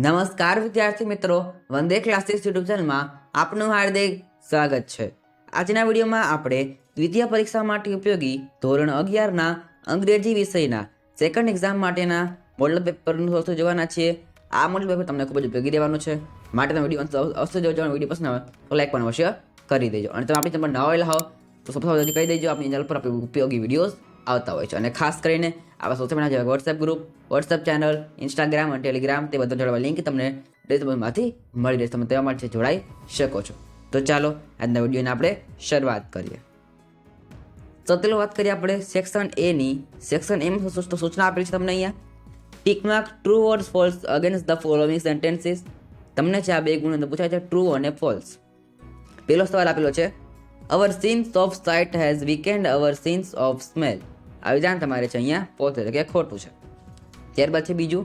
નમસ્કાર વિદ્યાર્થી મિત્રો, વંદે ક્લાસીસ યુટ્યુબ ચેનલમાં આપનું હાર્દિક સ્વાગત છે। આજના વિડીયોમાં આપણે દ્વિતીય પરીક્ષા માટે ઉપયોગી ધોરણ 11ના અંગ્રેજી વિષયના સેકન્ડ એક્ઝામ માટેના મોડલ પેપરનું સોલ્વ જોવાના છીએ। આ મોડલ પેપર તમને ખૂબ જ ઉપયોગી રહેવાનું છે, માટે તમે વિડીયો અવશ્ય જોજો। વિડીયો પસંદ આવે તો લાઈક પણ અવશ્ય કરી દેજો, અને તમે આપણી ચેનલ પર નવા આવેલા હો તો સબસ્ક્રાઇબ કહી દેજો। આપણી ચેનલ પર ઉપયોગી વિડીયોઝ આવતા હોય છે, અને ખાસ કરીને આવા સોશિયલ મીડિયા જેવા WhatsApp group, WhatsApp channel, Instagram અને ટેલિગ્રામ તે બધા જોડવા લિંક તમને ડિસ્ક્રિપ્શનમાંથી મળી રહેશે, તમે તેમાં માટે જોડાઈ શકો છો। તો ચાલો આજના વિડીયોની આપણે શરૂઆત કરીએ। સૌથી વાત કરીએ આપણે સેક્શન એ ની। સેક્શન એમ સૂચના આપેલી છે તમને અહીંયા, tick mark true or false against the following sentences. તમને છે આ બે ગુણ પૂછાય છે, ટ્રુ અને ફોલ્સ। પહેલો સવાલ આપેલો છે, our sense of sight has weakened our sense of smell. આ વિધાન તમારે છે અહીંયા ફોલ્સ એટલે કે ખોટું છે। ત્યારબાદ છે બીજું,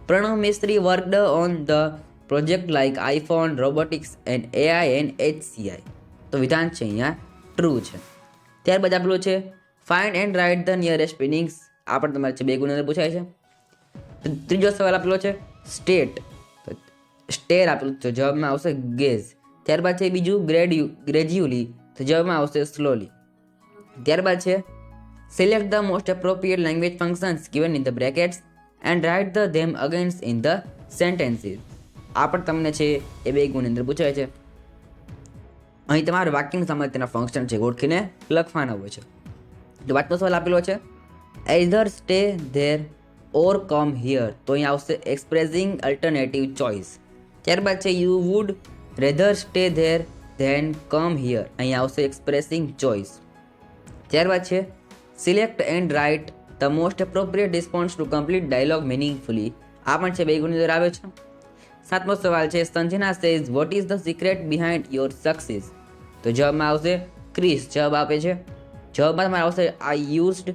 Pranav Mistry worked on the project like iPhone, robotics and AI and HCI। તો વિધાન છે અહીંયા ટ્રુ છે। ત્યારબાદ આપેલું છે, find and write the nearest meanings. આ પણ તમારે છે બે ગુણ પૂછાય છે। ત્રીજો સવાલ આપેલો છે, સ્ટેટ સ્ટેર આપેલું છે, જવાબમાં આવશે ગેઝ। ત્યારબાદ છે બીજું, ગ્રેજ્યુઅલી, તો જવાબમાં આવશે સ્લોલી। ત્યારબાદ છે, select the most appropriate language functions given in the brackets and write the them against in the sentences. આ પણ તમને છે એ બે ગુણની અંદર પૂછાય છે। અહીં તમારે વાક્યની સામે તેના ફંક્શન છે ઓળખીને લખવાના હોય છે। તો વાતનો સવાલ આપેલો છે, either stay there or come here। તો અહીં આવશે એક્સપ્રેસિંગ અલ્ટરનેટિવ ચોઇસ। ત્યારબાદ છે, you would rather stay there than come here. અહીં આવશે એક્સપ્રેસિંગ ચોઇસ। ત્યારબાદ છે, select and write the most appropriate response to complete dialogue meaningfully. આ પણ છે બે ગુણની અંદર આવે છે। સાતમો સવાલ છે, Sanjana says what is the secret behind your success. તો જવાબમાં આવશે ક્રિસ જવાબ આપે છે। જવાબમાં તમારે આવશે, I used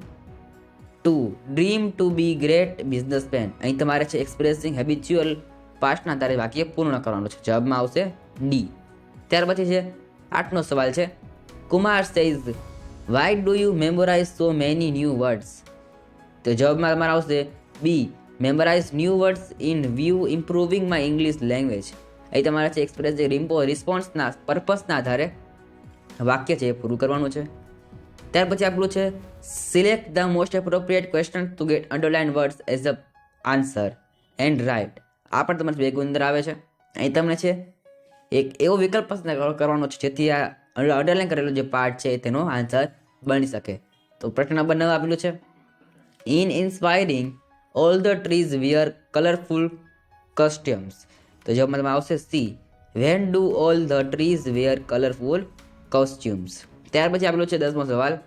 to dream to be great businessman. અહીં તમારે છે એક્સપ્રેસિંગ હેબિચ્યુઅલ પાસ્ટના આધારે વાક્ય પૂર્ણ કરવાનું છે, જવાબમાં આવશે ડી। ત્યાર પછી છે આઠનો સવાલ છે, Kumar says why do you memorize so many new words. તો જવાબમાં તમારે આવશે B, memorize new words in view improving my English language. અહીં તમારે છે એક્સપ્રેસિવ રિસ્પોન્સના પર્પસના આધારે વાક્ય છે એ પૂરું કરવાનું છે। ત્યાર પછી આપણું છે, select the most appropriate question two gate underline words as a answer and write. આ પણ તમારે બે ગુણ અંદર આવે છે। અહીં તમને છે એક એવો વિકલ્પ પસંદ કરવાનો છે જેથી આ અંડરલાઇન કરેલો જે પાર્ટ છે તેનો આન્સર બની શકે। તો પ્રશ્ન નંબર 9 આપેલું છે, in inspiring all the trees wear colourful costumes. તો જવાબમાં તમે આવશે C, when do all the trees wear colourful costumes. ત્યાર પછી આપેલું છે 10મો સવાલ,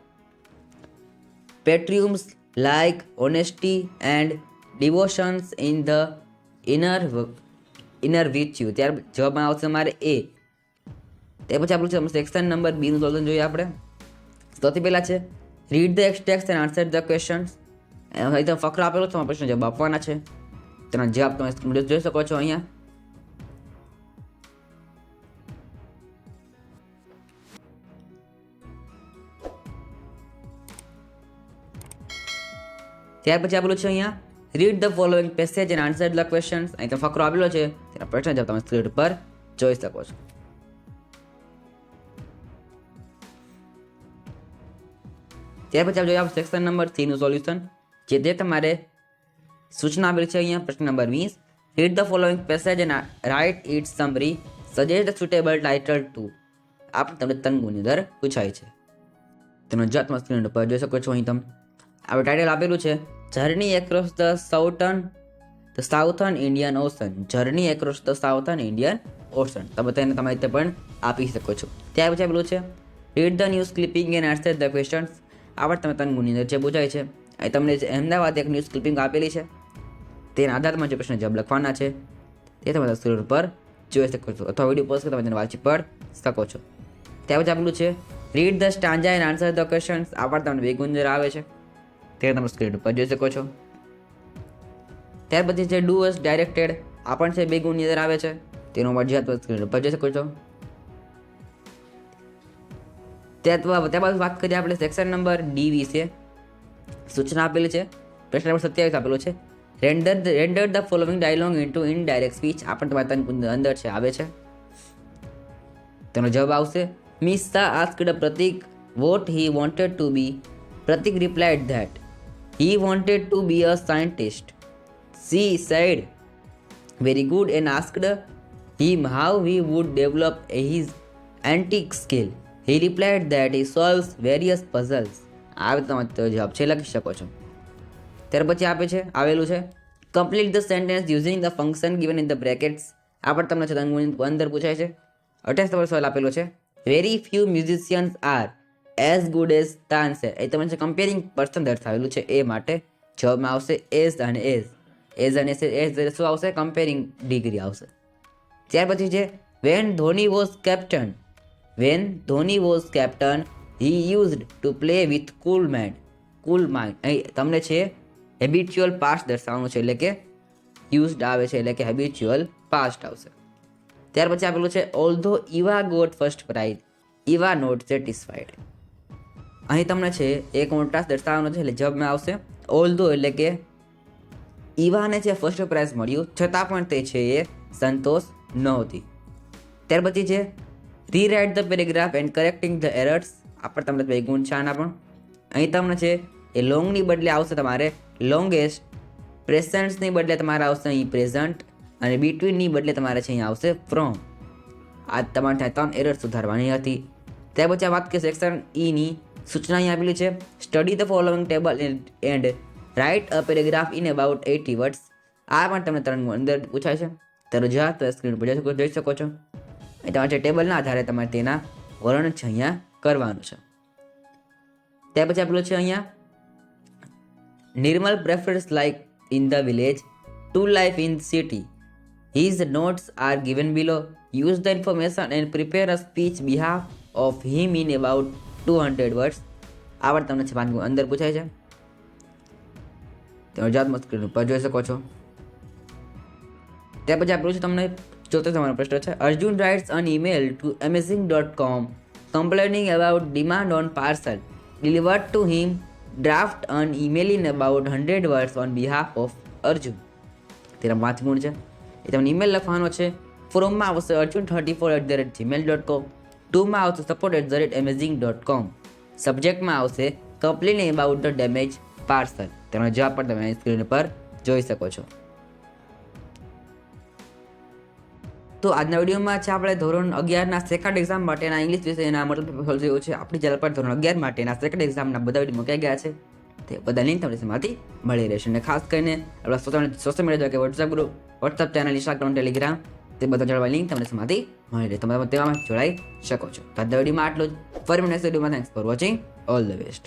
પેટ્રિયુમ્સ like honesty and devotions in the inner which you. ત્યાર જવાબમાં આવશે અમારે એ। ત્યાર પછી આપણું છે સેક્શન નંબર બી નું સોલ્યુશન જોઈએ આપણે। સૌથી પહેલા છે, read the extracts and answer the questions. અહીં તો ફકરો આપેલો છે, પ્રશ્ન જવાબ આપવાના છે, તેના જવાબ તમે જોઈ શકો છો અહીંયા। ત્યાર પછી આપેલું છે અહીંયા, read the following passage and answer the questions. અહીં તો ફકરો આપેલો છે, તેના પ્રશ્ન જવાબ તમે સ્ક્રીન પર જોઈ શકો છો। ત્યાર પછી જોઈએ આપણે સેક્શન નંબર 3 નું સોલ્યુશન, જે તમારે સૂચના આપેલી છે અહીંયા। પ્રશ્ન number 20, read the following passage and write its summary, suggest suitable title to. આ પણ તમને 3 ગુણની અંદર પૂછાય છે, તેનો જવાબ તમે સ્ક્રીન પર જોઈ શકો છો। અહીં તમે આપણે ટાઇટલ આપેલું છે, journey across the southern Indian ocean. Journey across the southern Indian ocean તમે તેને તમે રીતે પણ આપી શકો છો। ત્યાર પછી આપેલું છે, read the news clipping and answer the questions. આ પણ તમે 3 ગુણની અંદર જે પૂછાય છે। અહીં તમને અહેમદાબાદ એક ન્યૂઝ ક્લિપિંગ આપેલી છે, તેના આધારમાં જે પ્રશ્ન જવાબ લખવાના છે તે તમે સ્ક્રીન પર જોઈ શકો છો, અથવા વિડીયો પોઝ કરી તમે તેને વાંચી પણ શકો છો। ત્યાર પછી આપેલું છે, read the stanza and answer the questions. આ પણ તમને બે ગુણ આવે છે, તે તમે સ્ક્રીન પર જોઈ શકો છો। ત્યાર પછી છે, ડુ અસ ડાયરેક્ટેડ। આ પણ છે બે ગુણની અંદર આવે છે, તેનો મરજી તમે સ્ક્રીન પર જોઈ શકો છો। ત્યારબાદ વાત કરીએ આપણે સેક્શન નંબર ડી વિશે। સૂચના આપેલી છે, પ્રશ્ન નંબર 27 આપેલો છે, render the following dialogue into indirect speech. આ પણ તમારા અંદર છે, આવે છે. તેનો જવાબ આવશે મિસ શાહ આસ્ક્ડ પ્રતીક what he wanted to be. Pratik replied that he wanted to be a scientist. She said very good and asked him how he would develop his antique skill. He replied that he solves various puzzles. આ તમારો જવાબ છે, લખી શકો છો. ત્યાર પછી આવેલું છે complete the sentence using the function given in the brackets. આ પણ તમને અંદર પૂછાય છે. 28 નંબર સવાલ આપેલો છે very few musicians are as good as the answer. એ તમને કમ્પેરિંગ પર્સન દર્શાવેલું છે, એ માટે જવાબમાં આવશે એઝ અને એઝ. એઝ અને એઝ શું આવશે? કમ્પેરિંગ ડિગ્રી આવશે. ત્યાર પછી છે when Dhoni was captain he used to play with cool mind. અહીં તમને છે હેબિચ્યુઅલ પાસ્ટ દર્શાવવાનું છે, એટલે કે યુઝડ આવે છે, એટલે કે હેબિચ્યુઅલ પાસ્ટ આવશે. ત્યાર પછી આપેલું છે although Eva got first prize Eva not satisfied. અહીં તમને છે એક કોન્ટ્રાસ્ટ દર્શાવવાનો છે, એટલે જવાબમાં આવશે ઓલ્ધો, એટલે કે ઇવાને છે ફર્સ્ટ પ્રાઇઝ મળ્યું છતાં પણ તે છે એ સંતોષ નહોતી. ત્યાર પછી છે rewrite the paragraph and correcting the errors. આ પણ તમને બે ગુણ છે આના પણ. અહીં તમને છે એ લોંગની બદલે આવશે તમારે લોંગેસ્ટ, પ્રેઝન્ટ્સની બદલે તમારે આવશે અહીં પ્રેઝન્ટ, અને બિટવીનની બદલે તમારે છે અહીં આવશે ફ્રોમ. આ તમારે ત્યાં 3 એરર સુધારવાની હતી. ત્યાર પછી આ વાત કરીએ સેક્શન ઈની સૂચના અહીં આપેલી છે study the following table and write a paragraph in about 80 words. આ પણ તમને 3 અંદર પૂછાય છે. તેનો જવાબ તમે સ્ક્રીન પર જોઈ શકો છો. એ તમારે ટેબલના આધારે તમારે તેના વર્ણન છે અહીંયા કરવાનું છે. ત્યાર પછી આપેલું છે અહીંયા Nirmal prefers life in the village to life in city. His notes are given below. Use the information and prepare a speech behalf of him in about 200 words. આ પણ તમને છે અંદર પૂછાય છે. તેનો જવાબ સ્ક્રીન ઉપર જોઈ શકો છો. ત્યાર પછી આપણું છે તમને ચોથો તમારો પ્રશ્ન છે Arjun writes an email to amazing.com complaining about demand on parcel delivered to him. Draft an email in about 100 words on behalf of Arjun. તેના 5 ગુણ છે. એ તમને ઈમેલ લખવાનો છે. ફોરમમાં આવશે arjun34@gmail.com. 2માં આવશે support@amazing.com. સબ્જેક્ટમાં આવશે complain about the damage parcel. તેનો જવાબ પણ તમે સ્ક્રીન પર જોઈ શકો છો. તો આજના વિડીયોમાં છે આપણે ધોરણ 11ના સેકન્ડ એક્ઝામ માટેના ઇંગ્લિશ વિષયના મતલબ સોલ્વ થયું છે. આપણી ચેનલ પર ધોરણ 11 માટેના સેકન્ડ એક્ઝામના બધા વિડીયો મૂકાઈ ગયા છે. તે બધા લિંક તમને તેમાંથી મળી રહેશે. અને ખાસ કરીને આપણા સોશિયલ મીડિયા કે વોટ્સઅપ ચેનલ, ઇન્સ્ટાગ્રામ, ટેલિગ્રામ તે બધા જોડવા લિંક તમને તેમાંથી મળી રહે. તમે તેમાં જોડાઈ શકો છો. તો આજના વિડીયોમાં આટલું જ. ફરી નેક્સ્ટ વિડીયોમાં thanks for watching. All the best.